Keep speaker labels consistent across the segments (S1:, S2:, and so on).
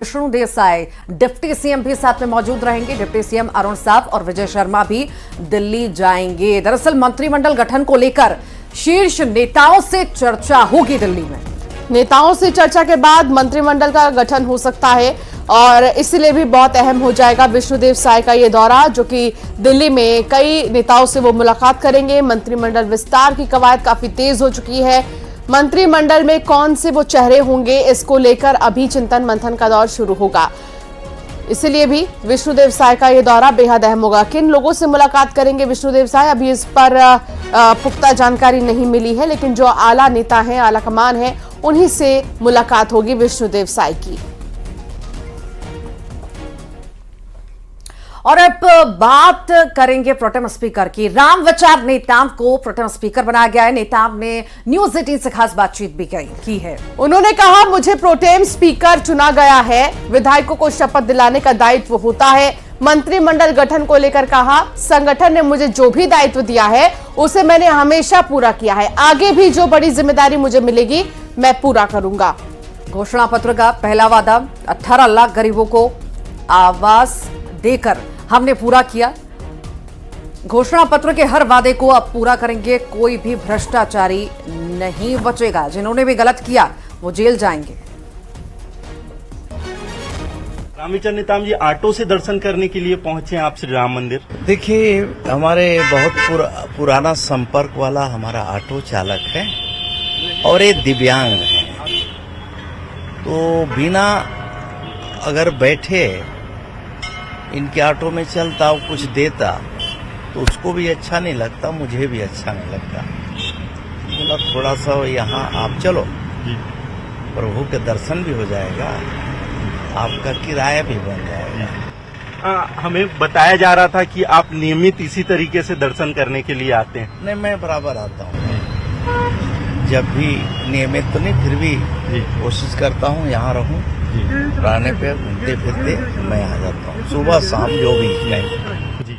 S1: Vishnu Desai deputy CM भी साथ में मौजूद रहेंगे। डिप्टी सीएम अरुण साव और विजय शर्मा भी दिल्ली जाएंगे। दरअसल मंत्रिमंडल गठन को लेकर शीर्ष नेताओं से चर्चा होगी। दिल्ली में
S2: नेताओं से चर्चा के बाद मंत्रिमंडल का गठन हो सकता है और इसलिए भी बहुत अहम हो जाएगा विष्णु देसाई का ये दौरा, जो कि दिल्ली में कई नेताओं से वो मुलाकात करेंगे। मंत्रिमंडल विस्तार की कवायद काफी तेज हो चुकी है। मंत्रिमंडल में कौन से वो चेहरे होंगे, इसको लेकर अभी चिंतन मंथन का दौर शुरू होगा। इसलिए भी विष्णु देसाई का ये दौरा बेहद अहम होगा। किन लोगों से मुलाकात करेंगे विष्णु देसाई, अभी इस पर पुख्ता जानकारी नहीं मिली है, लेकिन जो आला नेता हैं, आला कमान है, उन्हीं से मुलाकात होगी विष्णु देसाई की।
S1: और अब बात करेंगे प्रोटेम स्पीकर की। राम विचार नेताम को प्रोटेम स्पीकर बनाया गया है। नेताम ने न्यूज 18 से खास बातचीत भी की है।
S2: उन्होंने कहा, मुझे प्रोटेम स्पीकर चुना गया है, विधायकों को शपथ दिलाने का दायित्व होता है। मंत्रिमंडल गठन को लेकर कहा, संगठन ने मुझे जो भी दायित्व दिया है उसे मैंने हमेशा पूरा किया है। आगे भी जो बड़ी जिम्मेदारी मुझे मिलेगी मैं पूरा करूंगा।
S1: घोषणा पत्र का पहला वादा 18 लाख गरीबों को आवास देकर हमने पूरा किया। घोषणा पत्र के हर वादे को अब पूरा करेंगे। कोई भी भ्रष्टाचारी नहीं बचेगा। जिन्होंने भी गलत किया वो जेल जाएंगे।
S3: रामविचार नेताम जी ऑटो से दर्शन करने के लिए पहुंचे आप श्री राम मंदिर।
S4: देखिए, हमारे बहुत पुराना संपर्क वाला हमारा ऑटो चालक है और ये दिव्यांग है, तो बिना अगर बैठे इनके ऑटो में चलता और कुछ देता तो उसको भी अच्छा नहीं लगता, मुझे भी अच्छा नहीं लगता। बोला थोड़ा सा यहाँ आप चलो, प्रभु के दर्शन भी हो जाएगा, आपका किराया भी बन जाएगा।
S3: हमें बताया जा रहा था कि आप नियमित इसी तरीके से दर्शन करने के लिए आते हैं।
S4: नहीं, मैं बराबर आता हूँ, जब भी नियमित तो नहीं, फिर भी कोशिश करता हूँ यहाँ रहूँ, रहने पे घूमते फिरते मैं आ जाता हूँ, सुबह शाम जो भी नहीं।
S3: जी,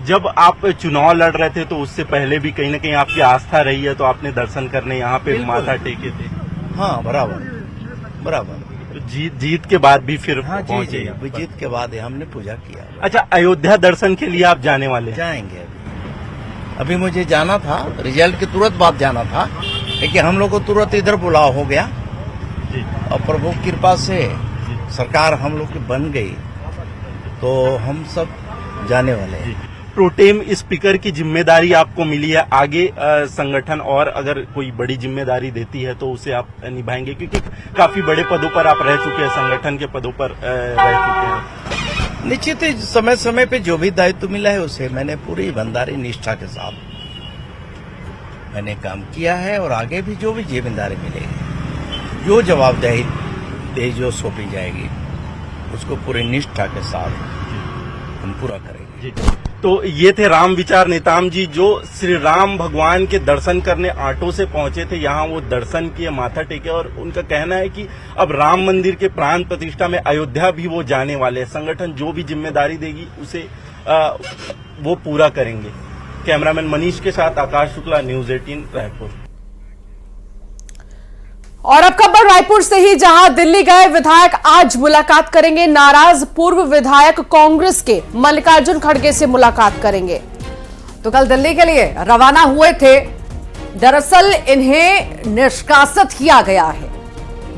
S3: जब आप चुनाव लड़ रहे थे तो उससे पहले भी कहीं ना कहीं आपकी आस्था रही है, तो आपने दर्शन करने यहाँ पे माथा टेके थे।
S4: हाँ, बराबर।
S3: तो जीत के बाद भी फिर
S4: हाँ,
S3: पहुंचे।
S4: जीत के बाद हमने पूजा किया।
S3: अच्छा, अयोध्या दर्शन के लिए आप जाने वाले हैं?
S4: जाएंगे। अभी मुझे जाना था, रिजल्ट के तुरंत बाद जाना था, लेकिन हम लोग को तुरंत इधर बुलाव हो गया
S3: जी।
S4: और प्रभु की कृपा से सरकार हम लोग की बन गई, तो हम सब जाने वाले हैं।
S3: प्रोटेम स्पीकर की जिम्मेदारी आपको मिली है, आगे संगठन और अगर कोई बड़ी जिम्मेदारी देती है तो उसे आप निभाएंगे, क्योंकि काफी बड़े पदों पर आप रह चुके हैं, संगठन के पदों पर रह चुके हैं।
S4: निश्चित ही समय समय पे जो भी दायित्व मिला है उसे मैंने पूरी ईमानदारी निष्ठा के साथ मैंने काम किया है, और आगे भी जो भी जिम्मेदारी मिलेगी, जो जवाबदेही जो सौंपी जाएगी, उसको पूरी निष्ठा के साथ हम पूरा करेंगे।
S3: तो ये थे राम विचार नेताम जी, जो श्री राम भगवान के दर्शन करने ऑटो से पहुंचे थे। यहाँ वो दर्शन किए, माथा टेके, और उनका कहना है कि अब राम मंदिर के प्राण प्रतिष्ठा में अयोध्या भी वो जाने वाले हैं। संगठन जो भी जिम्मेदारी देगी उसे वो पूरा करेंगे। कैमरामैन मनीष के साथ आकाश शुक्ला, न्यूज 18 रायपुर।
S2: और अब खबर रायपुर से ही, जहां दिल्ली गए विधायक आज मुलाकात करेंगे। नाराज पूर्व विधायक कांग्रेस के मल्लिकार्जुन खड़गे से मुलाकात करेंगे।
S1: तो कल दिल्ली के लिए रवाना हुए थे। दरअसल इन्हें निष्कासित किया गया है।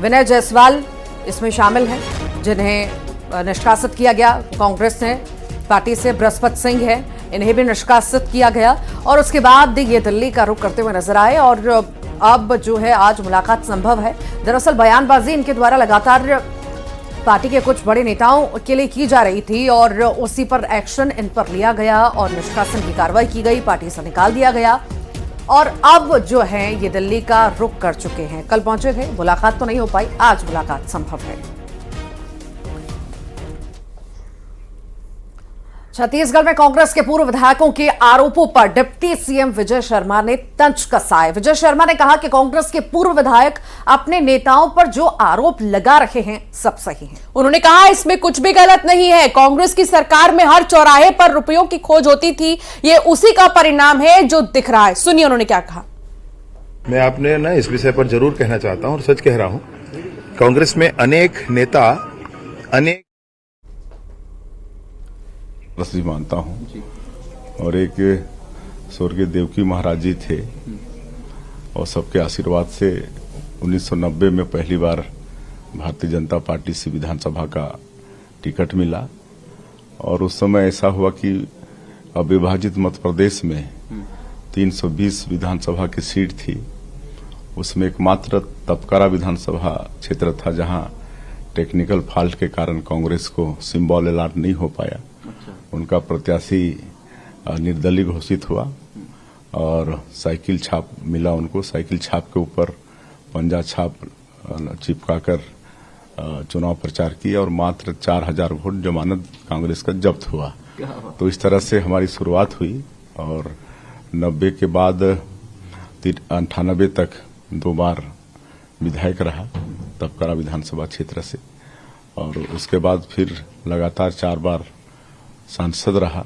S1: विनय जायसवाल इसमें शामिल हैं, जिन्हें निष्कासित किया गया कांग्रेस ने पार्टी से। बृहस्पति सिंह है, इन्हें भी निष्कासित किया गया, और उसके बाद ये दिल्ली का रुख करते हुए नजर आए। और अब जो है आज मुलाकात संभव है। दरअसल बयानबाजी इनके द्वारा लगातार पार्टी के कुछ बड़े नेताओं के लिए की जा रही थी, और उसी पर एक्शन इन पर लिया गया और निष्कासन की कार्रवाई की गई, पार्टी से निकाल दिया गया, और अब जो है ये दिल्ली का रुख कर चुके हैं। कल पहुंचे थे, मुलाकात तो नहीं हो पाई, आज मुलाकात संभव है। छत्तीसगढ़ में कांग्रेस के पूर्व विधायकों के आरोपों पर डिप्टी सीएम विजय शर्मा ने तंज कसा है। विजय शर्मा ने कहा कि कांग्रेस के पूर्व विधायक अपने नेताओं पर जो आरोप लगा रहे हैं सब सही है।
S2: उन्होंने कहा, इसमें कुछ भी गलत नहीं है। कांग्रेस की सरकार में हर चौराहे पर रुपयों की खोज होती थी, ये उसी का परिणाम है जो दिख रहा है। सुनिए उन्होंने क्या कहा।
S5: मैं आपने इस विषय पर जरूर कहना चाहता हूं, और सच कह रहा हूं। कांग्रेस में अनेक नेता अनेक
S6: प्रसिद्ध मानता हूँ और एक स्वर्गीय देवकी महाराज जी थे और सबके आशीर्वाद से 1990 में पहली बार भारतीय जनता पार्टी से विधानसभा का टिकट मिला और उस समय ऐसा हुआ कि अविभाजित मध्य प्रदेश में 320 विधानसभा की सीट थी। उसमें एकमात्र तपकारा विधानसभा क्षेत्र था जहां टेक्निकल फॉल्ट के कारण कांग्रेस को सिंबल अलॉट नहीं हो पाया। उनका प्रत्याशी निर्दलीय घोषित हुआ और साइकिल छाप मिला उनको। साइकिल छाप के ऊपर पंजा छाप चिपकाकर चुनाव प्रचार किया और मात्र 4000 वोट जमानत कांग्रेस का जब्त हुआ। तो इस तरह से हमारी शुरुआत हुई और 90 के बाद 98 तक 2 बार विधायक रहा तपकारा विधानसभा क्षेत्र से और उसके बाद फिर लगातार 4 बार सांसद रहा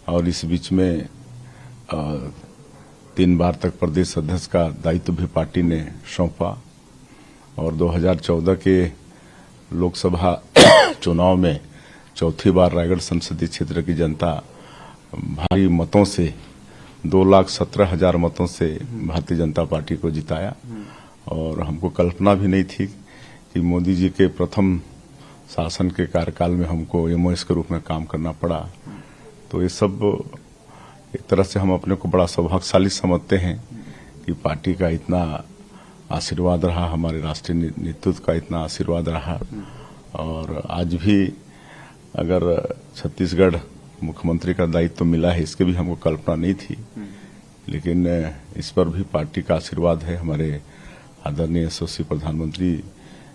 S6: और इस बीच में 3 बार तक प्रदेश अध्यक्ष का दायित्व भी पार्टी ने सौंपा और 2014 के लोकसभा चुनाव में चौथी बार रायगढ़ संसदीय क्षेत्र की जनता भारी मतों से 2,17,000 मतों से भारतीय जनता पार्टी को जिताया और हमको कल्पना भी नहीं थी कि मोदी जी के प्रथम शासन के कार्यकाल में हमको एमओएस के रूप में काम करना पड़ा। तो ये सब एक तरह से हम अपने को बड़ा सौभाग्यशाली समझते हैं कि पार्टी का इतना आशीर्वाद रहा, हमारे राष्ट्रीय नेतृत्व का इतना आशीर्वाद रहा और आज भी अगर छत्तीसगढ़ मुख्यमंत्री का दायित्व मिला है इसके भी हमको कल्पना नहीं थी, लेकिन इस पर भी पार्टी का आशीर्वाद है। हमारे आदरणीय यशस्वी प्रधानमंत्री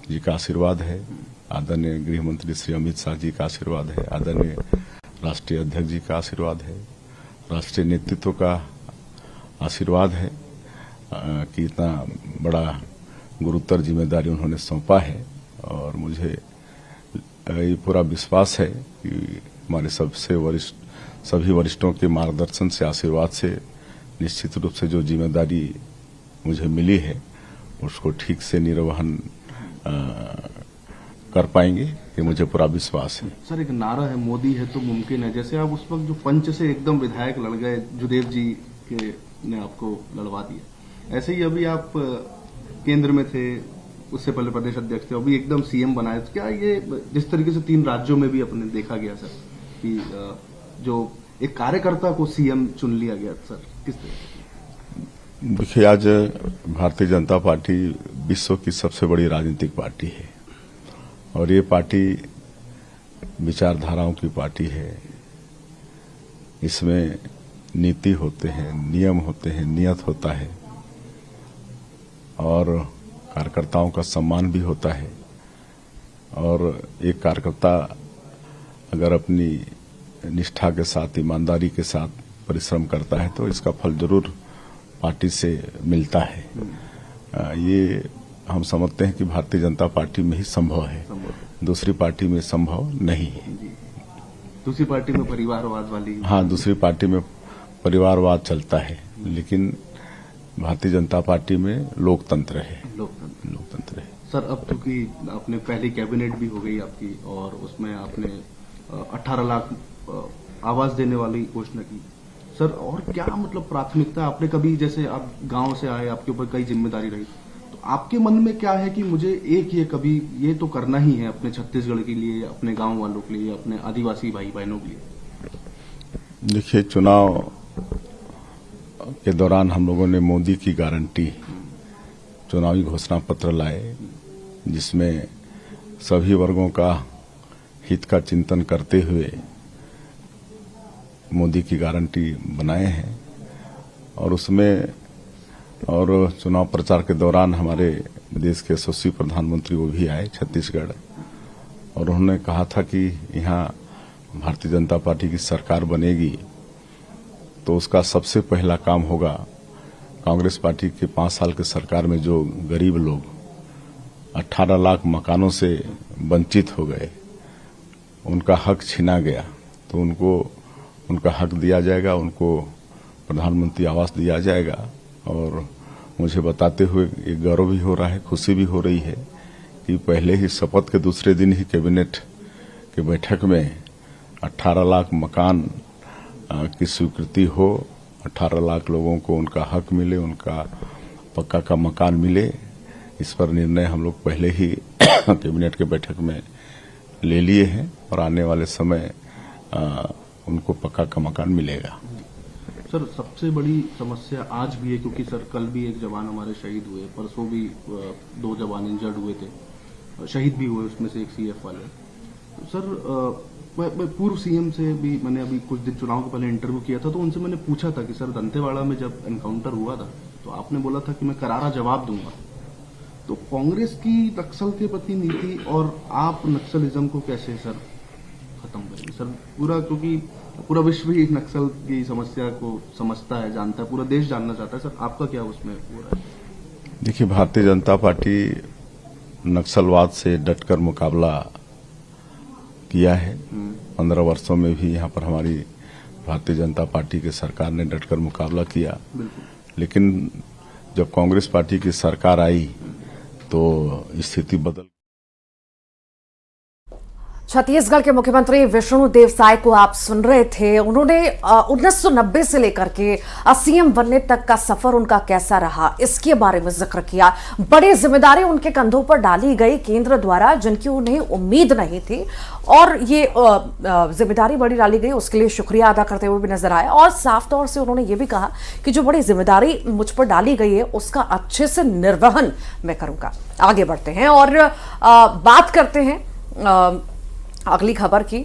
S6: जी का आशीर्वाद है, आदरणीय गृह मंत्री श्री अमित शाह जी का आशीर्वाद है, आदरणीय राष्ट्रीय अध्यक्ष जी का आशीर्वाद है, राष्ट्रीय नेतृत्व का आशीर्वाद है कि इतना बड़ा गुरुतर जिम्मेदारी उन्होंने सौंपा है और मुझे ये पूरा विश्वास है कि हमारे सभी वरिष्ठों के मार्गदर्शन से आशीर्वाद से निश्चित रूप से जो जिम्मेदारी मुझे मिली है उसको ठीक से निर्वहन कर पाएंगे, ये मुझे पूरा विश्वास है।
S7: सर एक नारा है मोदी है तो मुमकिन है, जैसे आप उस वक्त जो पंच से एकदम विधायक लड़ गए, जुदेव जी के ने आपको लड़वा दिया, ऐसे ही अभी आप केंद्र में थे, उससे पहले प्रदेश अध्यक्ष थे, अभी एकदम सीएम बनाए। क्या ये जिस तरीके से 3 राज्यों में भी अपने देखा गया सर कि जो एक कार्यकर्ता को सीएम चुन लिया गया, सर किस तरह?
S6: देखिए, आज भारतीय जनता पार्टी विश्व की सबसे बड़ी राजनीतिक पार्टी है और ये पार्टी विचारधाराओं की पार्टी है। इसमें नीति होते हैं, नियम होते हैं, नियत होता है और कार्यकर्ताओं का सम्मान भी होता है और एक कार्यकर्ता अगर अपनी निष्ठा के साथ, ईमानदारी के साथ परिश्रम करता है तो इसका फल जरूर पार्टी से मिलता है। ये हम समझते हैं कि भारतीय जनता पार्टी में ही संभव है, दूसरी पार्टी में संभव नहीं है।
S7: दूसरी पार्टी में परिवारवाद वाली,
S6: हाँ, दूसरी पार्टी में परिवारवाद चलता है, लेकिन भारतीय जनता पार्टी में लोकतंत्र है। लोकतंत्र है।
S7: सर अब चूंकि आपने पहली कैबिनेट भी हो गई आपकी और उसमें आपने 18 लाख आवास देने वाली घोषणा की, सर और क्या मतलब प्राथमिकता आपने कभी, जैसे आप गांव से आए, आपके ऊपर कई जिम्मेदारी रही, तो आपके मन में क्या है कि मुझे एक ये कभी ये तो करना ही है अपने छत्तीसगढ़ के लिए, अपने गांव वालों के लिए, अपने आदिवासी भाई बहनों के लिए?
S6: देखिए, चुनाव के दौरान हम लोगों ने मोदी की गारंटी चुनावी घोषणा पत्र लाए जिसमें सभी वर्गों का हित का चिंतन करते हुए मोदी की गारंटी बनाए हैं और उसमें और चुनाव प्रचार के दौरान हमारे देश के यशस्वी प्रधानमंत्री वो भी आए छत्तीसगढ़ और उन्होंने कहा था कि यहाँ भारतीय जनता पार्टी की सरकार बनेगी तो उसका सबसे पहला काम होगा कांग्रेस पार्टी के 5 साल के सरकार में जो गरीब लोग 18 लाख मकानों से वंचित हो गए, उनका हक छीना गया, तो उनको उनका हक दिया जाएगा, उनको प्रधानमंत्री आवास दिया जाएगा। और मुझे बताते हुए एक गौरव भी हो रहा है, खुशी भी हो रही है कि पहले ही शपथ के दूसरे दिन ही कैबिनेट की बैठक में 18 लाख मकान की स्वीकृति हो, 18 लाख लोगों को उनका हक मिले, उनका पक्का का मकान मिले। इस पर निर्णय हम लोग पहले ही कैबिनेट के बैठक में ले लिए हैं और आने वाले समय उनको पक्का का मकान मिलेगा।
S7: सर सबसे बड़ी समस्या आज भी है, क्योंकि सर कल भी एक जवान हमारे शहीद हुए, परसों भी 2 जवान इंजर्ड हुए थे, शहीद भी हुए, उसमें से एक सीएफ वाले। तो सर मैं पूर्व सीएम से भी मैंने अभी कुछ दिन चुनाव के पहले इंटरव्यू किया था, तो उनसे मैंने पूछा था कि सर दंतेवाड़ा में जब एनकाउंटर हुआ था तो आपने बोला था कि मैं करारा जवाब दूंगा। तो कांग्रेस की नक्सल के प्रति नीति और आप नक्सलिज्म को कैसे सर खत्म करेंगे सर? क्योंकि पूरा विश्व ही नक्सल की समस्या को समझता है, जानता है, पूरा देश जानना चाहता है। सर आपका क्या उसमें हो रहा है?
S6: देखिए, भारतीय जनता पार्टी नक्सलवाद से डटकर मुकाबला किया है। 15 वर्षों में भी यहाँ पर हमारी भारतीय जनता पार्टी की सरकार ने डटकर मुकाबला किया। लेकिन जब कांग्रेस पार्टी की सरकार आई तो स्थिति बदल।
S1: छत्तीसगढ़ के मुख्यमंत्री विष्णुदेव साय को आप सुन रहे थे। उन्होंने 1990 से लेकर के सीएम बनने तक का सफर उनका कैसा रहा, इसके बारे में जिक्र किया। बड़ी जिम्मेदारी उनके कंधों पर डाली गई केंद्र द्वारा, जिनकी उन्हें उम्मीद नहीं थी, और ये जिम्मेदारी बड़ी डाली गई, उसके लिए शुक्रिया अदा करते हुए भी नजर आए। और साफ तौर से उन्होंने ये भी कहा कि जो बड़ी जिम्मेदारी मुझ पर डाली गई है उसका अच्छे से निर्वहन मैं करूंगा। आगे बढ़ते हैं और बात करते हैं अगली खबर की,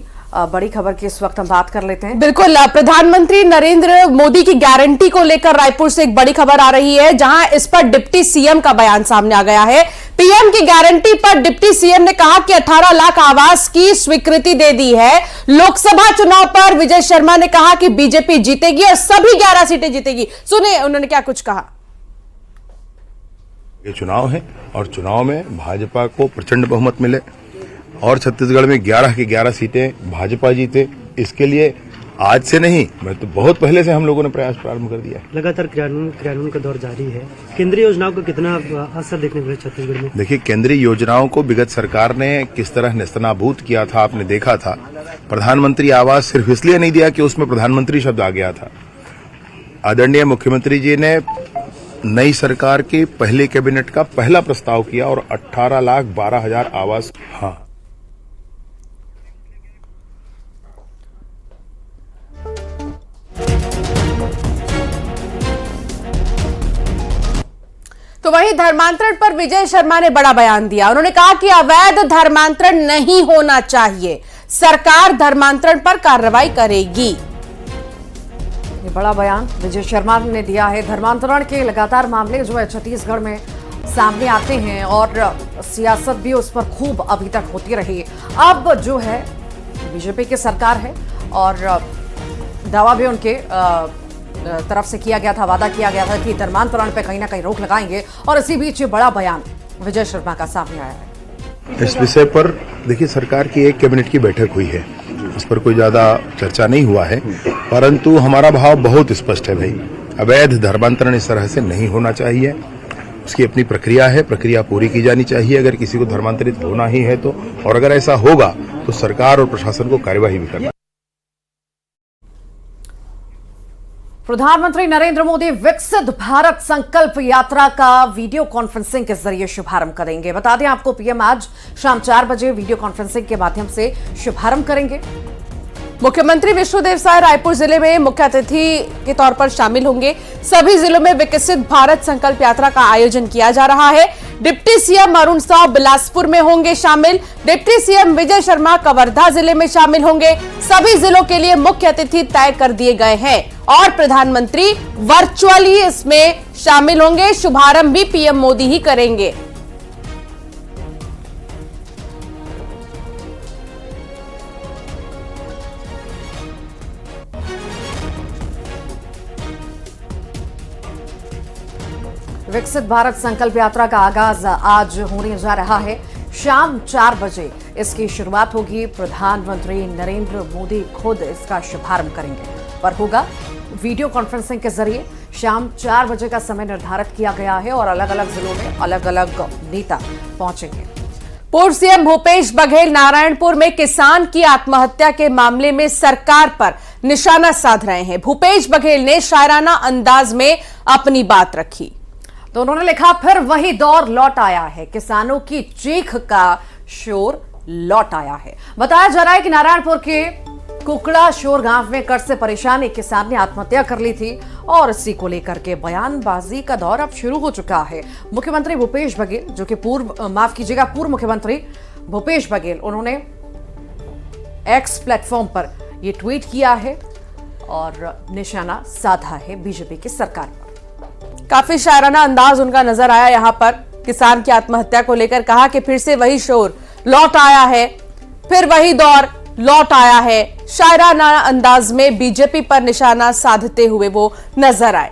S1: बड़ी खबर की इस वक्त हम बात कर लेते हैं।
S2: बिल्कुल, प्रधानमंत्री नरेंद्र मोदी की गारंटी को लेकर रायपुर से एक बड़ी खबर आ रही है, जहां इस पर डिप्टी सीएम का बयान सामने आ गया है। पीएम की गारंटी पर डिप्टी सीएम ने कहा कि 18 लाख आवास की स्वीकृति दे दी है। लोकसभा चुनाव पर विजय शर्मा ने कहा कि बीजेपी जीतेगी और सभी 11 सीटें जीतेगी। सुनिए उन्होंने क्या कुछ कहा।
S5: ये चुनाव है और चुनाव में भाजपा को प्रचंड बहुमत मिले और छत्तीसगढ़ में 11 की 11 सीटें भाजपा जीते। इसके लिए आज से नहीं, मैं तो बहुत पहले से हम लोगों ने प्रयास प्रारंभ कर दिया है।
S8: लगातार क्रियान्वयन का दौर जारी है। केंद्रीय योजनाओं का कितना असर देखने को मिला छत्तीसगढ़ में?
S5: देखिए, केंद्रीय योजनाओं को विगत सरकार ने किस तरह नेस्तनाबूद किया था आपने देखा था। प्रधानमंत्री आवास सिर्फ इसलिए नहीं दिया कि उसमें प्रधानमंत्री शब्द आ गया था। आदरणीय मुख्यमंत्री जी ने नई सरकार के पहले कैबिनेट का पहला प्रस्ताव किया और 18,12,000 आवास। हाँ,
S2: तो वहीं धर्मांतरण पर विजय शर्मा ने बड़ा बयान दिया। उन्होंने कहा कि अवैध धर्मांतरण नहीं होना चाहिए, सरकार धर्मांतरण पर कार्रवाई करेगी।
S1: ये बड़ा बयान विजय शर्मा ने दिया है। धर्मांतरण के लगातार मामले जो है छत्तीसगढ़ में सामने आते हैं और सियासत भी उस पर खूब अभी तक होती रही। अब जो है बीजेपी की सरकार है और दावा भी उनके तरफ से किया गया था, वादा किया गया था कि धर्मांतरण पे कहीं ना कहीं रोक लगाएंगे, और इसी बीच ये बड़ा बयान विजय शर्मा का सामने आया है।
S5: इस विषय पर देखिए, सरकार की एक कैबिनेट की बैठक हुई है, इस पर कोई ज्यादा चर्चा नहीं हुआ है, परंतु हमारा भाव बहुत स्पष्ट है भाई, अवैध धर्मांतरण इस तरह से नहीं होना चाहिए। उसकी अपनी प्रक्रिया है, प्रक्रिया पूरी की जानी चाहिए अगर किसी को धर्मांतरित होना ही है तो, और अगर ऐसा होगा तो सरकार और प्रशासन को कार्यवाही भी करना।
S1: प्रधानमंत्री नरेंद्र मोदी विकसित भारत संकल्प यात्रा का वीडियो कॉन्फ्रेंसिंग के जरिए शुभारंभ करेंगे। बता दें आपको, पीएम आज शाम 4 बजे वीडियो कॉन्फ्रेंसिंग के माध्यम से शुभारंभ करेंगे।
S2: मुख्यमंत्री विष्णुदेव साय रायपुर जिले में मुख्य अतिथि के तौर पर शामिल होंगे। सभी जिलों में विकसित भारत संकल्प यात्रा का आयोजन किया जा रहा है। डिप्टी सीएम अरुण साव बिलासपुर में होंगे शामिल। डिप्टी सीएम विजय शर्मा कवर्धा जिले में शामिल होंगे। सभी जिलों के लिए मुख्य अतिथि तय कर दिए गए हैं और प्रधानमंत्री वर्चुअली इसमें शामिल होंगे। शुभारंभ भी पीएम मोदी ही करेंगे।
S1: विकसित भारत संकल्प यात्रा का आगाज आज होने जा रहा है। शाम 4 बजे इसकी शुरुआत होगी। प्रधानमंत्री नरेंद्र मोदी खुद इसका शुभारंभ करेंगे, पर होगा वीडियो कॉन्फ्रेंसिंग के जरिए। शाम 4 बजे का समय निर्धारित किया गया है और अलग अलग जिलों में अलग अलग नेता पहुंचेंगे।
S2: पूर्व सीएम भूपेश बघेल नारायणपुर में किसान की आत्महत्या के मामले में सरकार पर निशाना साध रहे हैं। भूपेश बघेल ने शायराना अंदाज में अपनी बात रखी
S1: तो उन्होंने लिखा, फिर वही दौर लौट आया है, किसानों की चीख का शोर लौट आया है। बताया जा रहा है कि नारायणपुर के कुकड़ा शोर गांव में कर्ज से परेशान एक किसान ने आत्महत्या कर ली थी और इसी को लेकर के बयानबाजी का दौर अब शुरू हो चुका है। मुख्यमंत्री भूपेश बघेल, जो कि पूर्व मुख्यमंत्री भूपेश बघेल, उन्होंने एक्स प्लेटफॉर्म पर यह ट्वीट किया है और निशाना साधा है बीजेपी की सरकार पर।
S2: काफी शायराना अंदाज उनका नजर आया यहां पर किसान की आत्महत्या को लेकर। कहा कि फिर से वही शोर लौट आया है, फिर वही दौर लौट आया है। शायराना अंदाज में बीजेपी पर निशाना साधते हुए वो नजर आए।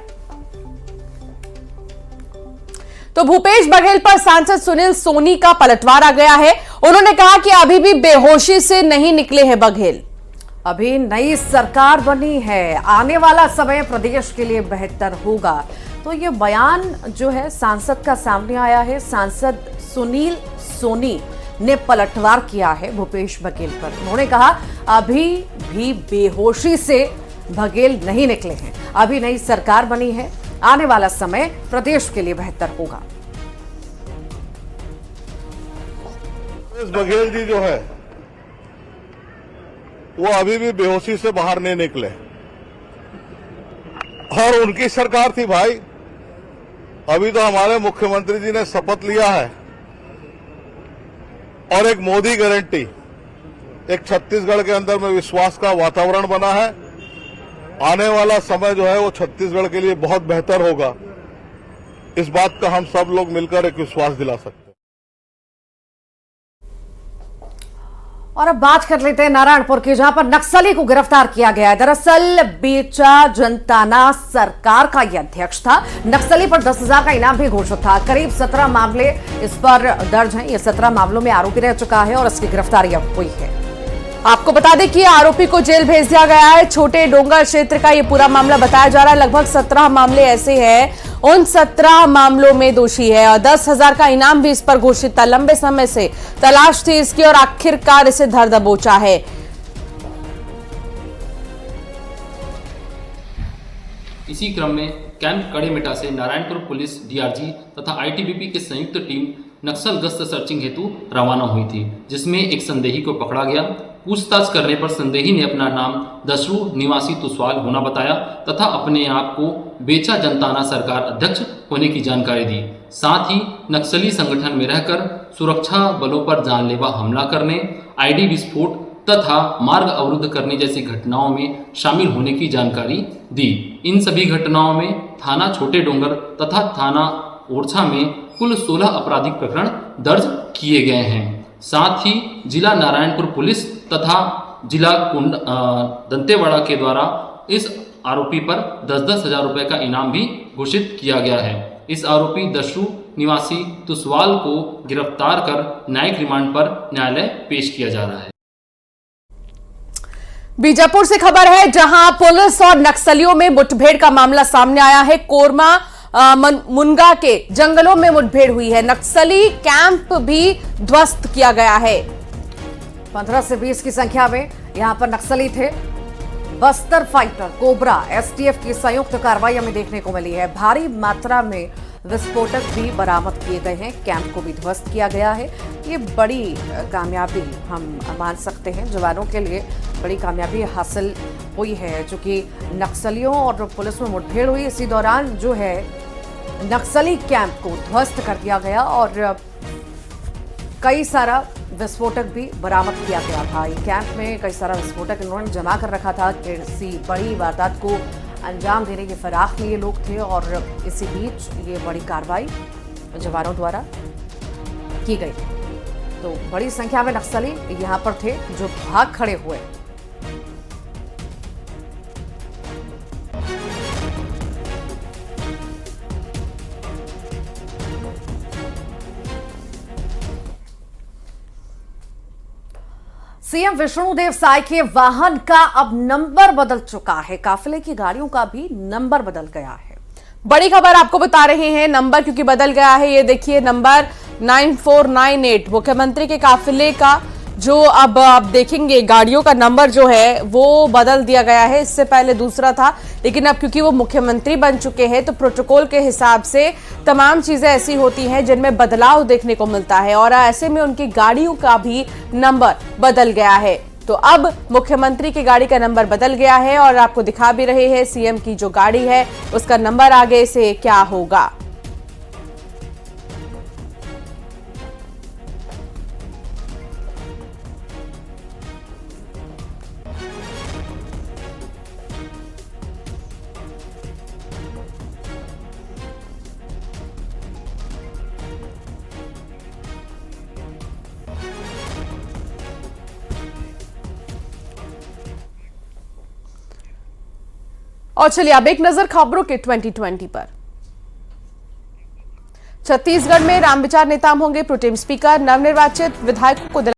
S2: तो भूपेश बघेल पर सांसद सुनील सोनी का पलटवार आ गया है। उन्होंने कहा कि अभी भी बेहोशी से नहीं निकले हैं बघेल।
S1: अभी नई सरकार बनी है, आने वाला समय प्रदेश के लिए बेहतर होगा। तो ये बयान जो है सांसद का सामने आया है। सांसद सुनील सोनी ने पलटवार किया है भूपेश बघेल पर। उन्होंने कहा, अभी भी बेहोशी से बघेल नहीं निकले हैं, अभी नई सरकार बनी है, आने वाला समय प्रदेश के लिए बेहतर होगा।
S9: बघेल जी जो है वो अभी भी बेहोशी से बाहर नहीं निकले और उनकी सरकार थी भाई। अभी तो हमारे मुख्यमंत्री जी ने शपथ लिया है और एक मोदी गारंटी, एक छत्तीसगढ़ के अंदर में विश्वास का वातावरण बना है। आने वाला समय जो है वो छत्तीसगढ़ के लिए बहुत बेहतर होगा। इस बात का हम सब लोग मिलकर एक विश्वास दिला सकते हैं।
S1: और अब बात कर लेते हैं नारायणपुर की, जहां पर नक्सली को गिरफ्तार किया गया है। दरअसल बेचा जनताना सरकार का यह अध्यक्ष था। नक्सली पर 10,000 का इनाम भी घोषित था। करीब 17 मामले इस पर दर्ज हैं। ये 17 मामलों में आरोपी रह चुका है और इसकी गिरफ्तारी अब हुई है।
S2: आपको बता दें कि आरोपी को जेल भेज दिया गया है। छोटे डोंगर क्षेत्र का ये पूरा मामला बताया जा रहा है। लगभग 17 मामले ऐसे हैं, उन 17 मामलों में दोषी है और 10,000 का इनाम भी इस पर घोषित था। लंबे समय से तलाश थी इसकी और आखिरकार इसे धर दबोचा है।
S10: इसी क्रम में कैंप कड़ेमेटा से नारायणपुर पुलिस, डीआरजी तथा आईटीबीपी की संयुक्त टीम नक्सल गश्त सर्चिंग हेतु रवाना हुई थी, जिसमें एक संदेही को पकड़ा गया। पूछताछ करने पर संदेही ने अपना नाम दसरू निवासी तुसवाल होना बताया तथा अपने आप को बेचा जनताना सरकार अध्यक्ष होने की जानकारी दी। साथ ही नक्सली संगठन में रहकर सुरक्षा बलों पर जानलेवा हमला करने, आईडी विस्फोट तथा मार्ग अवरुद्ध करने जैसी घटनाओं में शामिल होने की जानकारी दी। इन सभी घटनाओं में थाना छोटे डोंगर तथा थाना ओरछा में कुल 16 आपराधिक प्रकरण दर्ज किए गए हैं। साथ ही जिला नारायणपुर पुलिस तथा जिला दंतेवाड़ा के द्वारा इस आरोपी पर 10-10 हजार रुपए का इनाम भी घोषित किया गया है। इस आरोपी दशरू निवासी तुसवाल को गिरफ्तार कर न्यायिक रिमांड पर न्यायालय पेश किया जा रहा है।
S2: बीजापुर से खबर है, जहां पुलिस और नक्सलियों में मुठभेड़ का मामला सामने आया है। कोरमा मुनगा के जंगलों में मुठभेड़ हुई है। नक्सली कैंप भी ध्वस्त किया गया है।
S1: 15 से 20 की संख्या में यहां पर नक्सली थे। बस्तर फाइटर, कोबरा, एसटीएफ की संयुक्त कार्रवाई हमें देखने को मिली है। भारी मात्रा में विस्फोटक भी बरामद किए गए हैं। कैंप को भी ध्वस्त किया गया है। ये बड़ी कामयाबी हम मान सकते हैं, जवानों के लिए बड़ी कामयाबी हासिल हुई है, जो कि नक्सलियों और पुलिस में मुठभेड़ हुई। इसी दौरान जो है नक्सली कैंप को ध्वस्त कर दिया गया और कई सारा विस्फोटक भी बरामद किया गया था। ये कैंप में कई सारा विस्फोटक इन्होंने जमा कर रखा था। किसी बड़ी वारदात को अंजाम देने की फिराक में ये लोग थे और इसी बीच ये बड़ी कार्रवाई जवानों द्वारा की गई। तो बड़ी संख्या में नक्सली यहां पर थे जो भाग खड़े हुए। सीएम विष्णुदेव साय के वाहन का अब नंबर बदल चुका है। काफिले की गाड़ियों का भी नंबर बदल गया है।
S2: बड़ी खबर आपको बता रहे हैं, नंबर क्योंकि बदल गया है। ये देखिए, नंबर 9498। मुख्यमंत्री के काफिले का जो अब आप देखेंगे गाड़ियों का नंबर जो है वो बदल दिया गया है। इससे पहले दूसरा था, लेकिन अब क्योंकि वो मुख्यमंत्री बन चुके हैं तो प्रोटोकॉल के हिसाब से तमाम चीजें ऐसी होती हैं जिनमें बदलाव देखने को मिलता है और ऐसे में उनकी गाड़ियों का भी नंबर बदल गया है। तो अब मुख्यमंत्री की गाड़ी का नंबर बदल गया है और आपको दिखा भी रहे हैं सीएम की जो गाड़ी है उसका नंबर आगे से क्या होगा। और चलिए अब एक नजर खबरों के 2020 पर। छत्तीसगढ़ में रामविचार नेताम होंगे प्रोटेम स्पीकर। नवनिर्वाचित विधायकों को